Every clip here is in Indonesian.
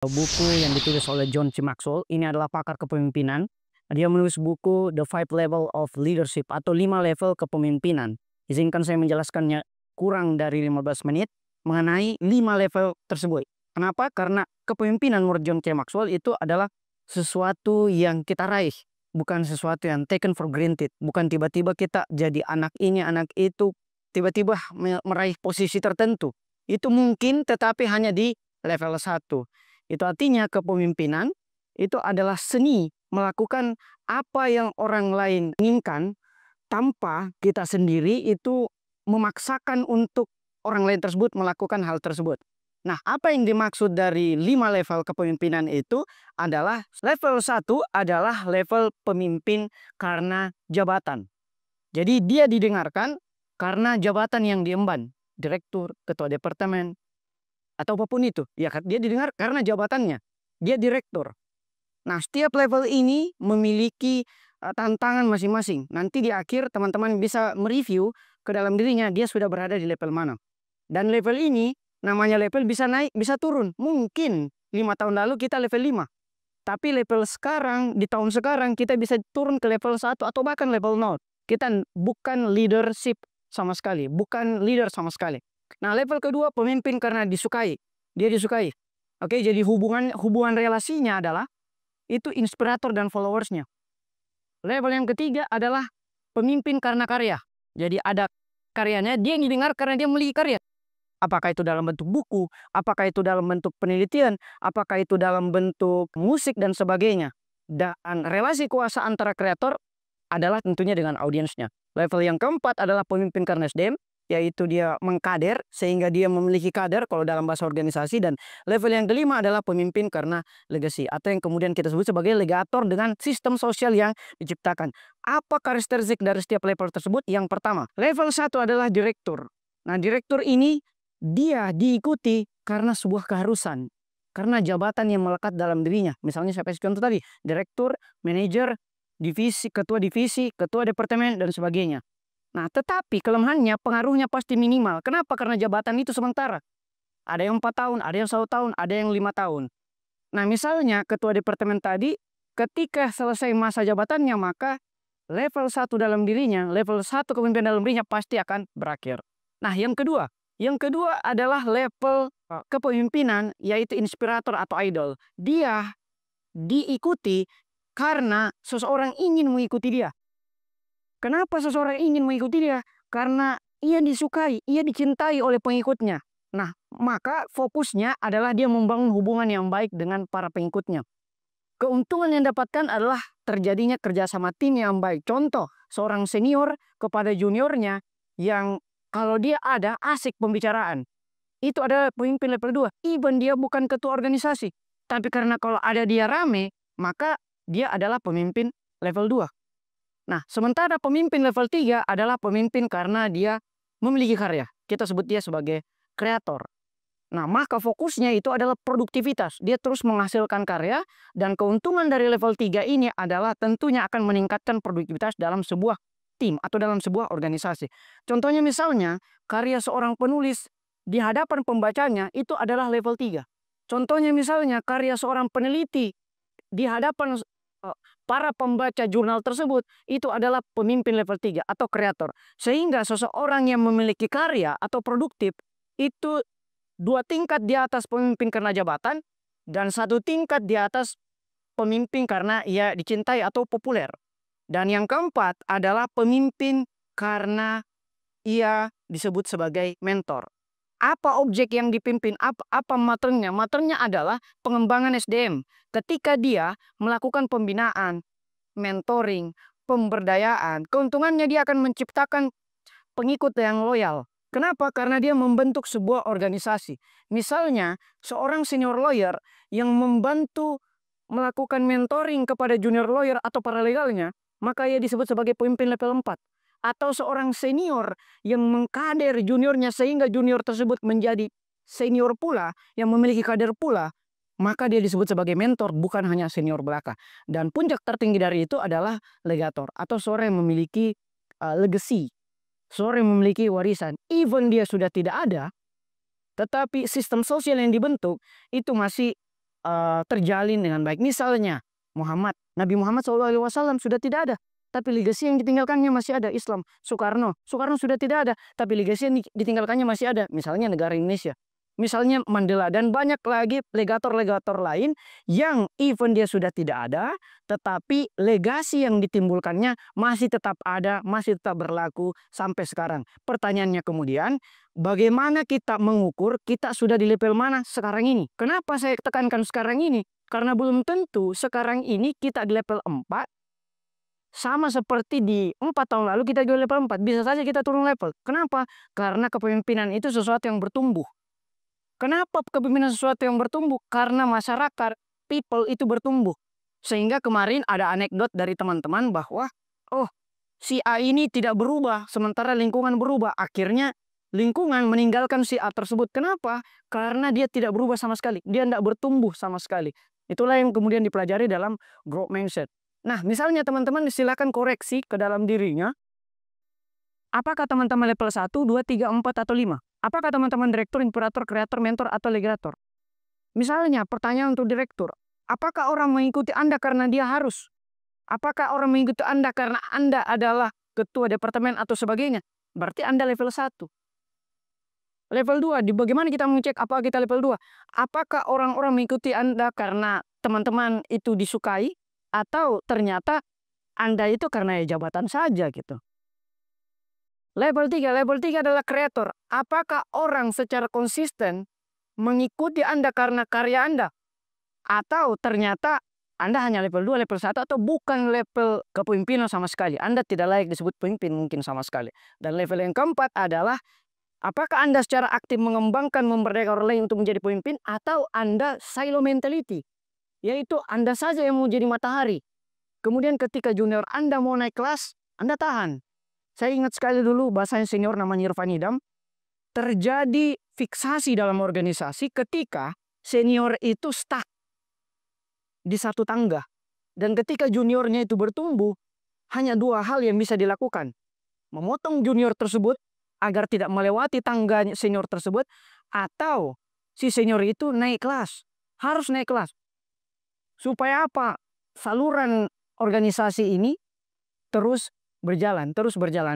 Buku yang ditulis oleh John C. Maxwell, ini adalah pakar kepemimpinan. Dia menulis buku The Five Level of Leadership atau 5 level kepemimpinan. Izinkan saya menjelaskannya kurang dari 15 menit mengenai 5 level tersebut. Kenapa? Karena kepemimpinan menurut John C. Maxwell itu adalah sesuatu yang kita raih, bukan sesuatu yang taken for granted. Bukan tiba-tiba kita jadi anak ini, anak itu, tiba-tiba meraih posisi tertentu. Itu mungkin, tetapi hanya di level 1. Itu artinya kepemimpinan itu adalah seni melakukan apa yang orang lain inginkan tanpa kita sendiri itu memaksakan untuk orang lain tersebut melakukan hal tersebut. Nah, apa yang dimaksud dari 5 level kepemimpinan itu adalah level 1 adalah level pemimpin karena jabatan. Jadi dia didengarkan karena jabatan yang diemban, direktur, ketua departemen, atau apapun itu. Ya, dia didengar karena jabatannya. Dia direktur. Nah, setiap level ini memiliki tantangan masing-masing. Nanti di akhir teman-teman bisa mereview ke dalam dirinya dia sudah berada di level mana. Dan level ini namanya level bisa naik, bisa turun. Mungkin 5 tahun lalu kita level 5. Tapi level sekarang, di tahun sekarang kita bisa turun ke level 1 atau bahkan level 0. Kita bukan leadership sama sekali, bukan leader sama sekali. Nah, level kedua pemimpin karena disukai. Dia disukai. Oke, jadi hubungan relasinya adalah itu inspirator dan followersnya. Level yang ketiga adalah pemimpin karena karya. Jadi ada karyanya, dia yang didengar karena dia memiliki karya. Apakah itu dalam bentuk buku, apakah itu dalam bentuk penelitian, apakah itu dalam bentuk musik dan sebagainya. Dan relasi kuasa antara kreator adalah tentunya dengan audiensnya. Level yang keempat adalah pemimpin karena SDM, yaitu dia mengkader sehingga dia memiliki kader kalau dalam bahasa organisasi. Dan level yang kelima adalah pemimpin karena legacy atau yang kemudian kita sebut sebagai legator dengan sistem sosial yang diciptakan. Apa karakteristik dari setiap level tersebut? Yang pertama, level 1 adalah direktur. Nah, direktur ini dia diikuti karena sebuah keharusan, karena jabatan yang melekat dalam dirinya. Misalnya saya kasih contoh tadi, direktur, manajer, divisi, ketua departemen, dan sebagainya. Nah, tetapi kelemahannya pengaruhnya pasti minimal. Kenapa? Karena jabatan itu sementara. Ada yang 4 tahun, ada yang 1 tahun, ada yang 5 tahun. Nah, misalnya ketua departemen tadi, ketika selesai masa jabatannya, maka level 1 dalam dirinya, level 1 kepemimpinan dalam dirinya pasti akan berakhir. Nah, yang kedua adalah level kepemimpinan, yaitu inspirator atau idol. Dia diikuti karena seseorang ingin mengikuti dia. Kenapa seseorang ingin mengikuti dia? Karena ia disukai, ia dicintai oleh pengikutnya. Nah, maka fokusnya adalah dia membangun hubungan yang baik dengan para pengikutnya. Keuntungan yang dapatkan adalah terjadinya kerjasama tim yang baik. Contoh, seorang senior kepada juniornya yang kalau dia ada asik pembicaraan. Itu adalah pemimpin level 2. Even dia bukan ketua organisasi. Tapi karena kalau ada dia rame, maka dia adalah pemimpin level 2. Nah, sementara pemimpin level 3 adalah pemimpin karena dia memiliki karya. Kita sebut dia sebagai kreator. Nah, maka fokusnya itu adalah produktivitas. Dia terus menghasilkan karya dan keuntungan dari level 3 ini adalah tentunya akan meningkatkan produktivitas dalam sebuah tim atau dalam sebuah organisasi. Contohnya misalnya, karya seorang penulis di hadapan pembacanya itu adalah level 3. Contohnya misalnya, karya seorang peneliti di hadapan para pembaca jurnal tersebut itu adalah pemimpin level 3 atau kreator. Sehingga seseorang yang memiliki karya atau produktif itu 2 tingkat di atas pemimpin karena jabatan dan 1 tingkat di atas pemimpin karena ia dicintai atau populer. Dan yang keempat adalah pemimpin karena ia disebut sebagai mentor. Apa objek yang dipimpin? Apa materi? Materinya adalah pengembangan SDM. Ketika dia melakukan pembinaan, mentoring, pemberdayaan, keuntungannya dia akan menciptakan pengikut yang loyal. Kenapa? Karena dia membentuk sebuah organisasi. Misalnya, seorang senior lawyer yang membantu melakukan mentoring kepada junior lawyer atau paralegalnya, maka ia disebut sebagai pemimpin level 4. Atau seorang senior yang mengkader juniornya sehingga junior tersebut menjadi senior pula, yang memiliki kader pula, maka dia disebut sebagai mentor, bukan hanya senior belaka. Dan puncak tertinggi dari itu adalah legator atau seorang yang memiliki legacy, seorang yang memiliki warisan. Even dia sudah tidak ada, tetapi sistem sosial yang dibentuk itu masih terjalin dengan baik. Misalnya Nabi Muhammad SAW sudah tidak ada, tapi legasi yang ditinggalkannya masih ada. Islam, Soekarno sudah tidak ada, tapi legasi yang ditinggalkannya masih ada. Misalnya negara Indonesia, misalnya Mandela, dan banyak lagi legator-legator lain yang even dia sudah tidak ada, tetapi legasi yang ditimbulkannya masih tetap ada, masih tetap berlaku sampai sekarang. Pertanyaannya kemudian, bagaimana kita mengukur kita sudah di level mana sekarang ini? Kenapa saya tekankan sekarang ini? Karena belum tentu sekarang ini kita di level 4 sama seperti di 4 tahun lalu kita di level 4. Bisa saja kita turun level. Kenapa? Karena kepemimpinan itu sesuatu yang bertumbuh. Kenapa kepemimpinan sesuatu yang bertumbuh? Karena masyarakat, people itu bertumbuh. Sehingga kemarin ada anekdot dari teman-teman bahwa, oh, si A ini tidak berubah, sementara lingkungan berubah. Akhirnya lingkungan meninggalkan si A tersebut. Kenapa? Karena dia tidak berubah sama sekali. Dia tidak bertumbuh sama sekali. Itulah yang kemudian dipelajari dalam growth mindset. Nah, misalnya teman-teman silakan koreksi ke dalam dirinya. Apakah teman-teman level 1, 2, 3, 4, atau 5? Apakah teman-teman direktur, imperator, kreator, mentor, atau legator? Misalnya, pertanyaan untuk direktur. Apakah orang mengikuti Anda karena dia harus? Apakah orang mengikuti Anda karena Anda adalah ketua departemen atau sebagainya? Berarti Anda level 1. Level 2, bagaimana kita mengecek apakah kita level 2? Apakah orang-orang mengikuti Anda karena teman-teman itu disukai? Atau ternyata Anda itu karena jabatan saja gitu. Level 3 adalah kreator. Apakah orang secara konsisten mengikuti Anda karena karya Anda? Atau ternyata Anda hanya level 2, level 1, atau bukan level kepemimpinan sama sekali. Anda tidak layak disebut pemimpin mungkin sama sekali. Dan level yang keempat adalah apakah Anda secara aktif mengembangkan, memberdayakan orang lain untuk menjadi pemimpin, atau Anda silo mentality, yaitu Anda saja yang mau jadi matahari. Kemudian ketika junior Anda mau naik kelas, Anda tahan. Saya ingat sekali dulu bahasa senior namanya Irfan Idam, terjadi fiksasi dalam organisasi ketika senior itu stuck di satu tangga. Dan ketika juniornya itu bertumbuh, hanya 2 hal yang bisa dilakukan. Memotong junior tersebut agar tidak melewati tangga senior tersebut, atau si senior itu naik kelas. Harus naik kelas. Supaya apa? Saluran organisasi ini terus berjalan.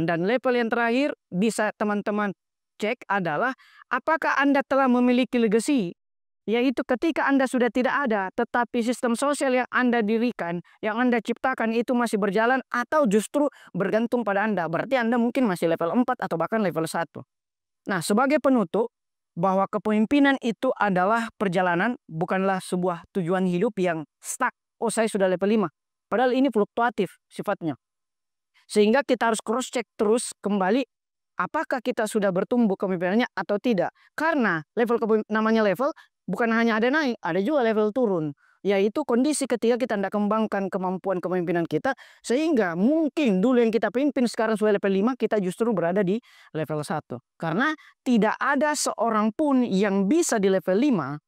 Dan level yang terakhir bisa teman-teman cek adalah apakah Anda telah memiliki legacy, yaitu ketika Anda sudah tidak ada, tetapi sistem sosial yang Anda dirikan, yang Anda ciptakan itu masih berjalan atau justru bergantung pada Anda. Berarti Anda mungkin masih level 4 atau bahkan level 1. Nah, sebagai penutup, bahwa kepemimpinan itu adalah perjalanan, bukanlah sebuah tujuan hidup yang stuck. Oh, saya sudah level 5. Padahal ini fluktuatif sifatnya. Sehingga kita harus cross-check terus kembali, apakah kita sudah bertumbuh kepemimpinannya atau tidak. Karena namanya level, bukan hanya ada naik, ada juga level turun. Yaitu kondisi ketika kita tidak kembangkan kemampuan kepemimpinan kita, sehingga mungkin dulu yang kita pimpin sekarang sudah level 5, kita justru berada di level 1. Karena tidak ada seorang pun yang bisa di level 5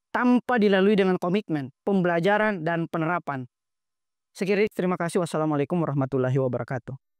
tanpa dilalui dengan komitmen, pembelajaran, dan penerapan. Sekiranya terima kasih. Wassalamualaikum warahmatullahi wabarakatuh.